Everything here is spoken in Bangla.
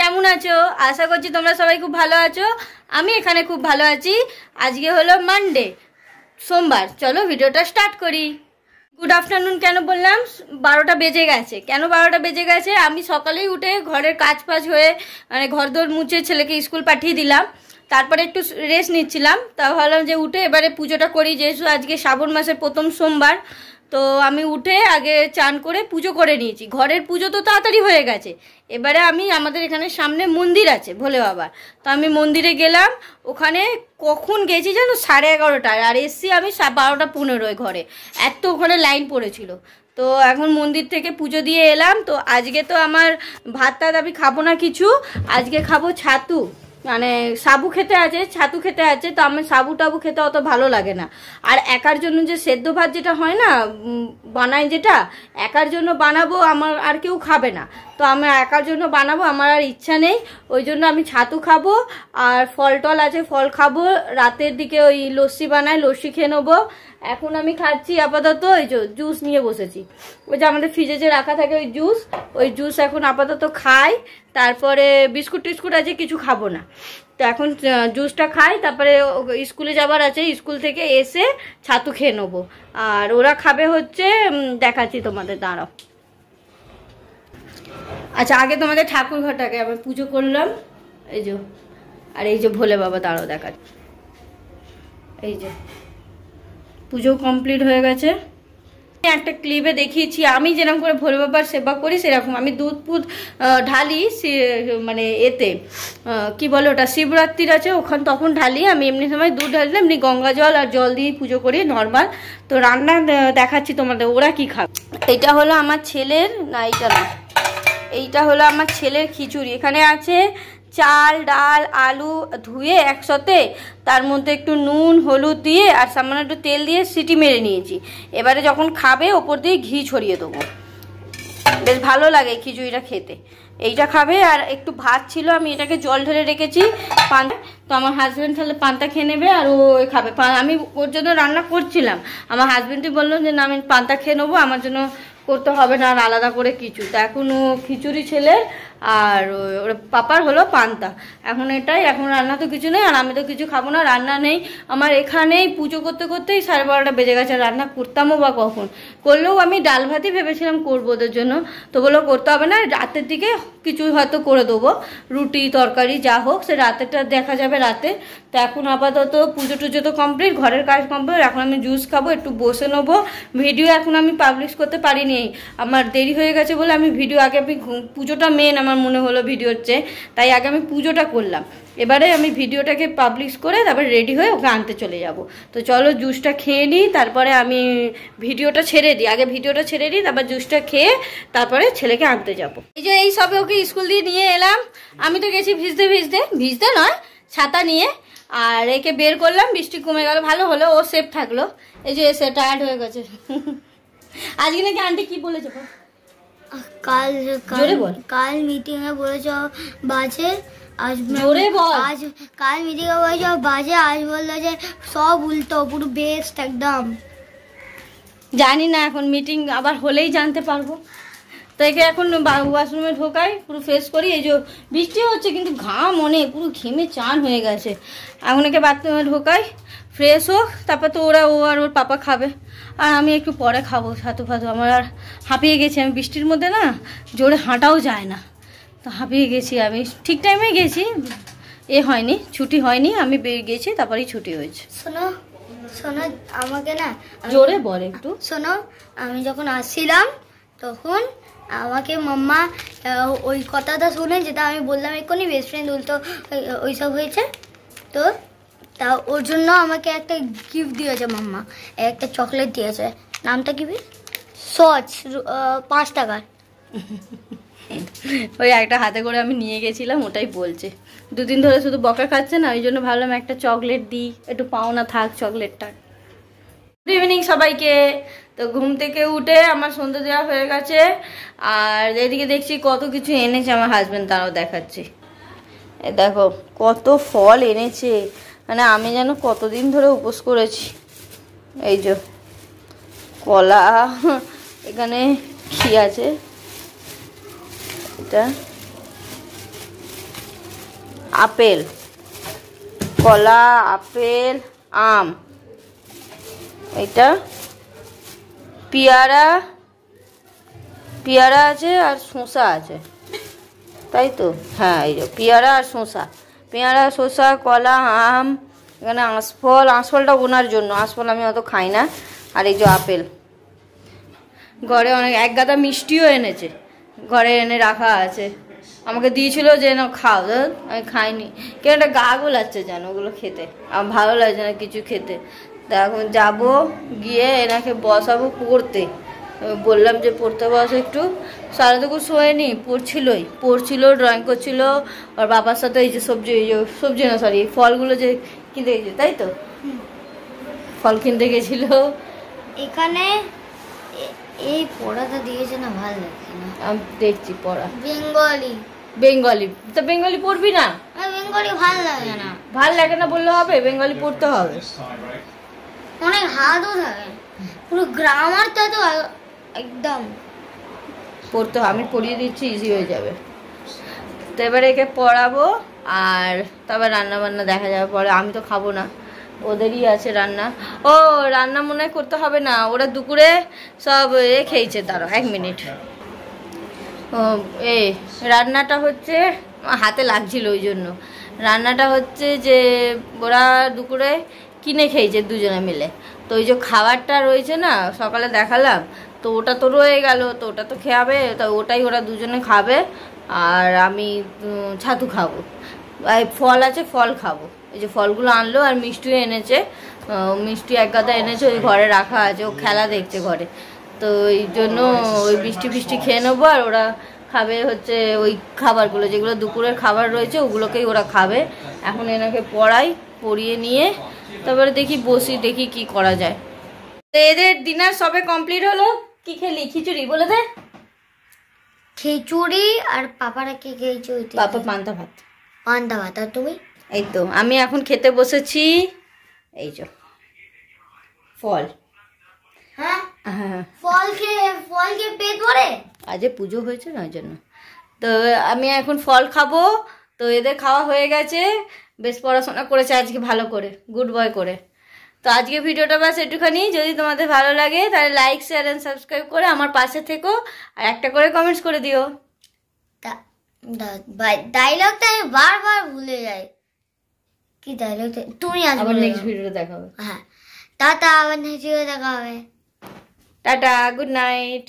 কেমন আছো? আশা করছি তোমরা সবাই খুব ভালো আছো। আমি এখানে খুব ভালো আছি। আজকে হলো মানডে, সোমবার। চলো ভিডিওটা স্টার্ট করি। গুড আফটারনুন কেন বললাম? 12টা বেজে গেছে। কেন 12টা বেজে গেছে? আমি সকালেই উঠে ঘরের কাজ ফাজ হয়ে মানে ঘরদোর মুছে ছেলেকে স্কুল পাঠিয়ে দিলাম। তারপরে একটু রেস্ট নিচ্ছিলাম। তা ভাবলাম যে উঠে এবারে পুজোটা করি, যেহেতু আজকে শ্রাবণ মাসের প্রথম সোমবার। তো আমি উঠে আগে চান করে পুজো করে নিয়েছি। ঘরের পুজো তো তাড়াতাড়ি হয়ে গেছে। এবারে আমি আমাদের এখানে সামনে মন্দির আছে ভোলে বাবার, তো আমি মন্দিরে গেলাম। ওখানে কখন গেছি জানো? 11:30টায়, আর এসছি আমি 12:15 ঘরে। এত ওখানে লাইন পড়েছিল। তো এখন মন্দির থেকে পুজো দিয়ে এলাম। তো আজকে তো আমার ভাত টাত আমি খাবো না কিছু, আজকে খাবো ছাতু। মানে সাবু খেতে আছে, ছাতু খেতে আছে। তো আমার সাবু টাবু খেতে অত ভালো লাগে না। আর একার জন্য যে সেদ্ধ ভাত যেটা হয় না, বানাই যেটা, একার জন্য বানাবো, আমার আর কেউ খাবে না। তো আমি একার জন্য বানাবো, আমার আর ইচ্ছা নেই। ওই জন্য আমি ছাতু খাবো আর ফল টল আছে, ফল খাবো। রাতের দিকে ওই লস্যি বানাই, লস্যি খেয়ে নেবো। এখন আমি খাচ্ছি আপাতত ওই যে জুস নিয়ে বসেছি, ওই যে আমাদের ফ্রিজে যে রাখা থাকে ওই জুস এখন আপাতত খাই। তারপরে বিস্কুট টিস্কুট আছে, কিছু খাবো না। তো এখন জুসটা খাই, তারপরে স্কুলে যাবার আছে, স্কুল থেকে এসে ছাতু খেয়ে নেবো। আর ওরা খাবে হচ্ছে, দেখাচ্ছি তোমাদের, দাঁড়াও। আচ্ছা, আগে তোমাদের ঠাকুর ঘরটাকে আমি পুজো করলাম, এই যে। আর এই যে ভোলে বাবা, দাঁড়াও দেখাচ্ছি। এই যে পুজো কমপ্লিট হয়ে গেছে। একটা ক্লিপে দেখিয়েছি আমি যেরকম করে ভোলে বাবার সেবা করি, সেরকম আমি দুধ ফুধ ঢালি, মানে এতে কি বলে ওটা, শিবরাত্রির আছে ওখানে, তখন ঢালি। আমি এমনি সময় দুধ ঢালি, এমনি গঙ্গা জল আর জল দিয়ে পুজো করি নর্মাল। তো রান্না দেখাচ্ছি তোমাদের, ওরা কি খাবে। এটা হলো আমার ছেলের, না এইটা না, এইটা হলো আমার ছেলের খিচুড়ি। এখানে আছে চাল, ডাল, আলু ধুয়ে একসাথে, তার মধ্যে একটু নুন হলুদ দিয়ে আর সামান্য একটু তেল দিয়ে সিটি মেরে নিয়েছি। এবারে যখন খাবে ওপর দিয়ে ঘি ছড়িয়ে দেবো, বেশ ভালো লাগে খিচুড়িটা খেতে। এইটা খাবে। আর একটু ভাত ছিল, আমি এটাকে জল ঢেলে রেখেছি পান্তা। তো আমার হাজব্যান্ড তাহলে পান্তা খেয়ে নেবে আর ও খাবে। আমি ওর জন্য রান্না করছিলাম, আমার হাজব্যান্ডই বললো যে না, আমি পান্তা খেয়ে নেবো, আমার জন্য করতে হবে না আর আলাদা করে কিছু। তা এখন ও খিচুড়ি ছেলে আর ওর পাপার হলো পান্তা। এখন এটাই, এখন রান্না তো কিছু নেই, আর আমি তো কিছু খাবো না, রান্না নেই আমার। এখানেই পুজো করতে করতেই 12:30টা বেজে গেছে। রান্না করতামও বা কখন, করলেও আমি ডাল ভাতই ভেবেছিলাম করবো ওদের জন্য। তো বললো করতে হবে না, রাতের দিকে কিছু হয়তো করে দেবো, রুটি তরকারি যা হোক, সে রাতেরটা দেখা যাবে রাতে। তো এখন আপাতত পুজো টুজো তো কমপ্লিট, ঘরের কাজ কমপ্লিট। এখন আমি জুস খাবো, একটু বসে নেবো। ভিডিও এখন আমি পাবলিশ করতে পারিনি, আমার দেরি হয়ে গেছে বলে। আমি ভিডিও আগে, আমি পুজোটা মেন আমার মনে হলো ভিডিওর চেয়ে, তাই আগে আমি পুজোটা করলাম। এবারে আমি ভিডিওটাকে পাবলিশ করে তারপরে রেডি হয়ে ওকে আনতে চলে যাব। তো চলো জুসটা খেয়ে নিই, তারপরে আমি ভিডিওটা ছেড়ে দিই। আগে ভিডিওটা ছেড়ে দিই, তারপর জুসটা খেয়ে তারপরে ছেলেকে আনতে যাব। এই যে এই সবে ওকে স্কুল দিয়ে নিয়ে এলাম। আমি তো গেছি ভিজতে ভিজতে, ভিজতে নয়, ছাতা নিয়ে। আর একে বের করলাম, বৃষ্টি কমে গেল, ভালো হলো, ও সেফ থাকলো। এই যে এসে টায়ার্ড হয়ে গেছে। আজকে নাকি আন্টি কি বলেছে? কাল মিটিং এ বলেছ বাজে, আজ কাল মিটিং এ বলেছ বাজে, আজ বললো যে সব উল্টো, পুরো বেস্ট একদম। জানি না, এখন মিটিং আবার হলেই জানতে পারবো। তো একে এখন ওয়াশরুমে ঢোকাই, পুরো ফ্রেশ করি। এই যে বৃষ্টি হচ্ছে কিন্তু ঘাম অনেক, পুরো ঘেমে চান হয়ে গেছে। এখন একে বাথরুমে ঢোকাই, ফ্রেশ হোক, তারপর তো ও আর ওর পাপা খাবে, আর আমি একটু পরে খাবো ছাতু ফাতু। আমার আর হাঁপিয়ে গেছি আমি, বৃষ্টির মধ্যে না জোরে হাঁটাও যায় না, তো হাঁপিয়ে গেছি আমি। ঠিক টাইমে গেছি, হয়নি, ছুটি হয়নি, আমি গেছি তারপরেই ছুটি হয়েছে। শোনো শোনো, আমাকে না জোরে বল একটু। শোনো, আমি যখন আসছিলাম তখন আমাকে মাম্মা ওই কথাটা শুনে, যেটা আমি বললাম এক্ষুনি, বেস্ট ফ্রেন্ড উল্টো ওইসব হয়েছে, তো তা ওর জন্য আমাকে একটা গিফট দিয়েছে মাম্মা, একটা চকলেট দিয়েছে। নামটা কি? সচ, 5 টাকার। ওই একটা হাতে করে আমি নিয়ে গেছিলাম, ওটাই বলছে। দুদিন ধরে শুধু বকা খাচ্ছে না, ওই জন্য ভাবলাম একটা চকলেট দিই, একটু পাওনা থাক চকলেটটা। গুড ইভিনিং সবাইকে। তো ঘুম থেকে উঠে আমার সন্ধ্যা দেওয়া হয়ে গেছে, আর এদিকে দেখছি কত কিছু এনেছে আমার হাজবেন্ড, তারাও দেখাচ্ছি। এ দেখো কত ফল এনেছে, মানে আমি যেন কতদিন ধরে উপোস করেছি। এই যে কলা, এখানে কি আছে, এটা আপেল, কলা, আপেল, আম, এটা পেয়ারা, পেয়ারা আছে আর শসা আছে, তাই তো? হ্যাঁ, এই যে পেয়ারা আর শসা, পেয়ারা, শসা, কলা, আম, এখানে আঁশফল, আঁশফলটা ওনার জন্য, আঁশফল আমি অত খাই না। আর এই যে আপেল, ঘরে অনেক এক গাদা মিষ্টিও এনেছে, ঘরে এনে রাখা আছে, আমাকে দিয়েছিল যে না খাও, আমি খাইনি, কেন একটা গা গোলাচ্ছে যেন ওগুলো খেতে, আমার ভালো লাগছে না কিছু খেতে। তা এখন যাবো, গিয়ে এনাকে বসাবো পড়তে, বললাম যে পড়তে বসো একটু, সারাটুকু শোয়নি, পড়ছিল, ড্রয়িং করছিল, আর বাবার সাথে এই যে সবজি না সরি ফলগুলো যে কিনতে গেছে, তাই তো ফল কিনতে গেছিল। এখানে এই পড়াটা দিয়েছে না, ভালো লাগছে না। আমি দেখছি পড়া বেঙ্গলি তো বেঙ্গলি পড়বি না? বেঙ্গলি ভালো লাগে না। ভাল লাগে না বললে হবে, বেঙ্গলি পড়তে হবে, অনেক হাতও থাকে, পুরো গ্রামারটা তো একদম পড়তে হবে। আমি পড়িয়ে দিচ্ছি, ইজি হয়ে যাবে। তো এবারে একে পড়াবো, আর তারপর রান্না বান্না দেখা যাবে পরে, আমি তো খাবো না, ওদেরই আছে রান্না। ও রান্না মনে হয় করতে হবে না, ওরা দুপুরে সব খেয়েছে, দাঁড়াও 1 মিনিট। ও রান্নাটা হচ্ছে, হাতে লাগছিল ওই জন্য, রান্নাটা হচ্ছে যে ওরা দুপুরে কিনে খেয়েছে দুজনে মিলে, তো ওই যে খাবারটা রয়েছে না সকালে দেখালাম, তো ওটা তো রয়ে গেল, তো ওটা তো খাবে, তো ওটাই ওরা দুজনে খাবে, আর আমি ছাতু খাবো, ফল আছে ফল খাবো। এই যে ফলগুলো আনলো, আর মিষ্টিও এনেছে, মিষ্টি 1 গাদা এনেছে, ওই ঘরে রাখা আছে, ও খেলা দেখছে ঘরে, তো এই জন্য ওই বৃষ্টি খেয়ে নেবো, আর ওরা খাবে হচ্ছে ওই খাবারগুলো, যেগুলো দুপুরের খাবার রয়েছে ওগুলোকেই ওরা খাবে। এখন এনাকে পড়িয়ে নিয়ে তারপরে দেখি কি করা যায়। তো এদের ডিনার সবে কমপ্লিট হলো। কি খেলি? খিচুড়ি বলে দে। খিচুড়ি, আর পাপারা কি খেয়েছে? পাপা পান্তা ভাত। আর তুমি? এই তো আমি এখন খেতে বসেছি, এই যে ফল। হ্যাঁ, ফল খেয়ে পেট ভরে? আজ পুজো হয়েছে না, ওই জন্য। তো আমি এখন ফল খাবো। তো এদের খাওয়া হয়ে গেছে, বেশ পড়াশোনা করেছে আজকে ভালো করে, গুড বয় করে। তো আজকে ভিডিওটা বাস একটুখানি, যদি তোমাদের ভালো লাগে তাহলে লাইক, শেয়ার এন্ড সাবস্ক্রাইব করে আমার পাশে থেকো, আর একটা করে কমেন্টস করে দিও। ডায়লগটা আমি বারবার ভুলে যাই, কি ডায়লগটা তুমি আবার নেক্সট ভিডিওতে দেখা হবে। হ্যাঁ, টাটা, আবার নেক্সট ভিডিওতে দেখা হবে। Tata, good night.